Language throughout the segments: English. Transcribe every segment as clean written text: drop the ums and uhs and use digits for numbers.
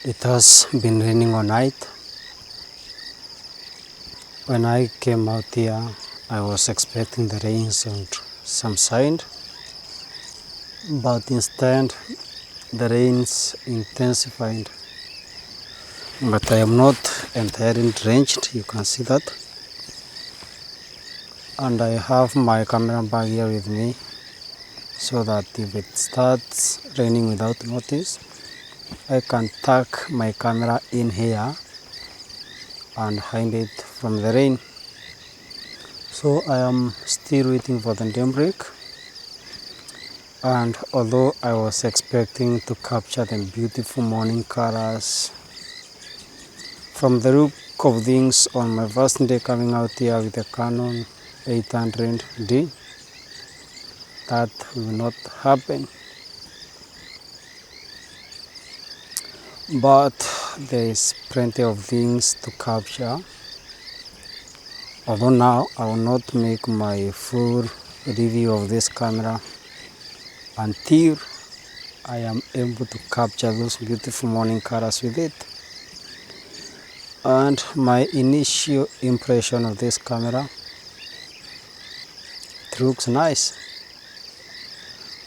It has been raining all night. When I came out here, I was expecting the rains on some side, but instead the rains intensified. But I am not entirely drenched, you can see that. And I have my camera bag here with me, so that if it starts raining without notice, I can tuck my camera in here and hide it from the rain. So I am still waiting for the daybreak, and although I was expecting to capture the beautiful morning colors from the look of things on my first day coming out here with the Canon 800D, that will not happen. But there is plenty of things to capture. Although now I will not make my full review of this camera until I am able to capture those beautiful morning colors with it. And my initial impression of this camera, it looks nice.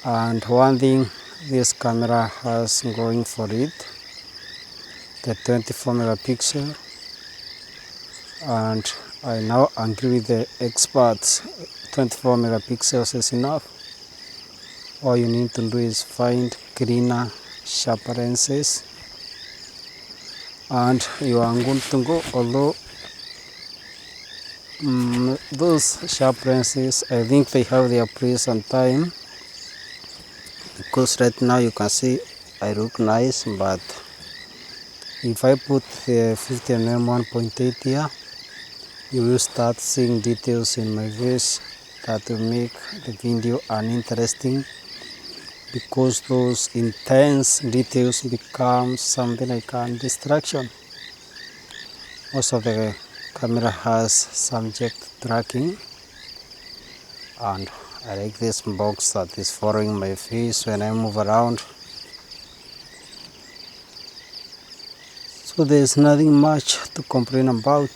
And one thing this camera has going for it, the 24 megapixel, and I now agree with the experts, 24 megapixels is enough. All you need to do is find cleaner, sharper lenses, and you are good to go. Although those sharp lenses, I think they have their place and time, because right now you can see I look nice, but if I put the 50mm 1.8 here, you will start seeing details in my face that will make the video uninteresting, because those intense details become something like a distraction. Also, the camera has subject tracking, and I like this box that is following my face when I move around. So there is nothing much to complain about.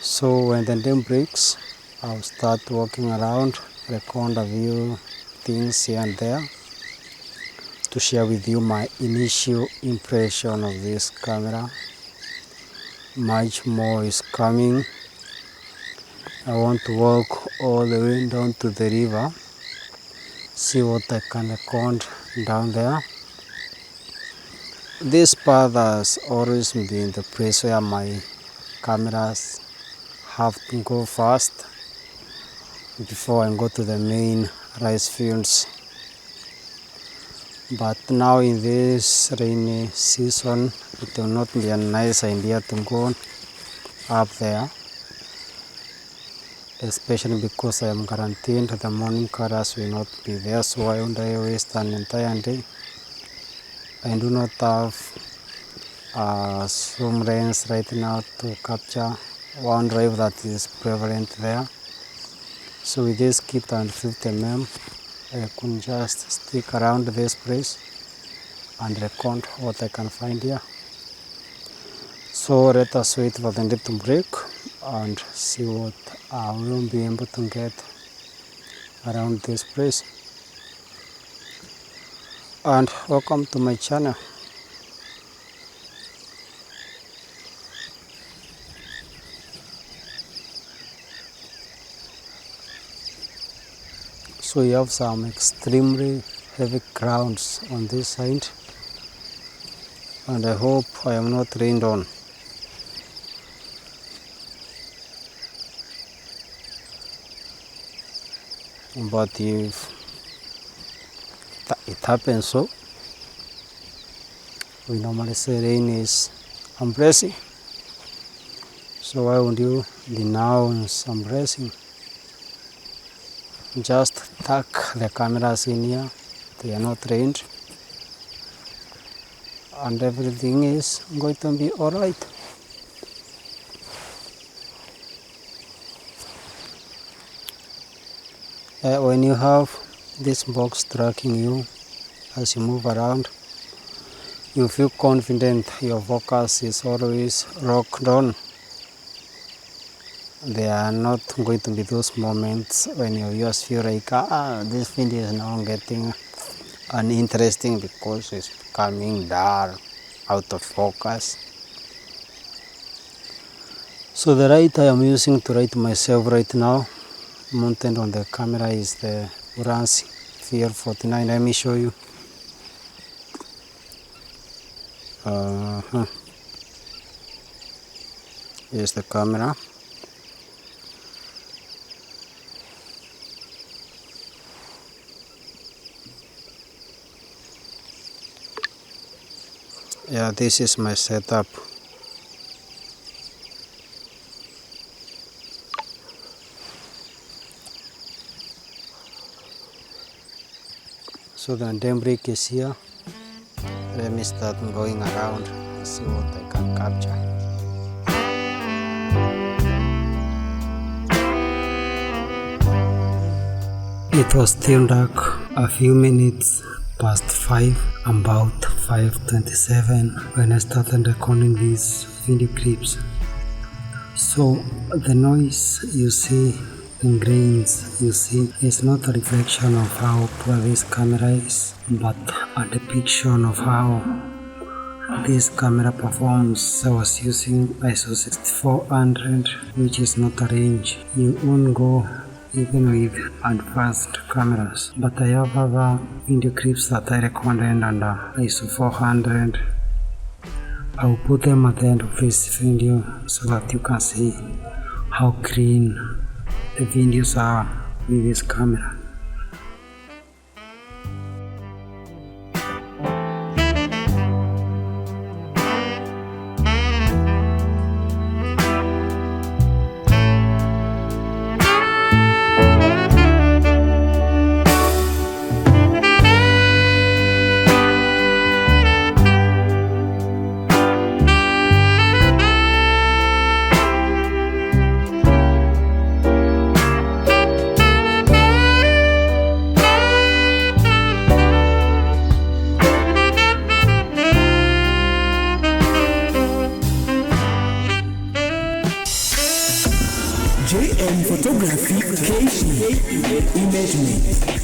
So when the day breaks, I'll start walking around, record a few things here and there to share with you my initial impression of this camera. Much more is coming. I want to walk all the way down to the river, see what I can record down there. This path has always been the place where my cameras have to go fast before I go to the main rice fields. But now in this rainy season, it will not be a nice idea to go up there, especially because I am guaranteed the morning colors will not be there. So why would I waste an entire day? I do not have a zoom lens right now to capture one drive that is prevalent there. So with this kit and 50mm, I could just stick around this place and record what I can find here. So let us wait for the day to break and see what I will be able to get around this place. And welcome to my channel. So you have some extremely heavy clouds on this side, and I hope I am not rained on. But if it happens so, we normally say rain is a blessing. So why would you denounce a blessing? Just tuck the cameras in here, they are not rained, and everything is going to be alright. When you have this box tracking you as you move around, you feel confident, your focus is always locked on. There are not going to be those moments when your viewers feel like, this video is now getting uninteresting because it's becoming dull, out of focus. So the light I am using to light myself right now, mounted on the camera, is the Uranus VL49. Let me show you. Here's the camera. Yeah, this is my setup. So the dam brake is here. Let me start going around and see what I can capture. It was still dark, a few minutes past 5, about 5:27, when I started recording these video clips. So the noise you see, the grains you see, is not a reflection of how poor this camera is, but a depiction of how this camera performs. I was using ISO 6400, which is not a range you won't go even with advanced cameras, but I have other video clips that I recorded under ISO 400. I will put them at the end of this video so that you can see how clean the videos are with this camera. JM Photography Creation Imagement.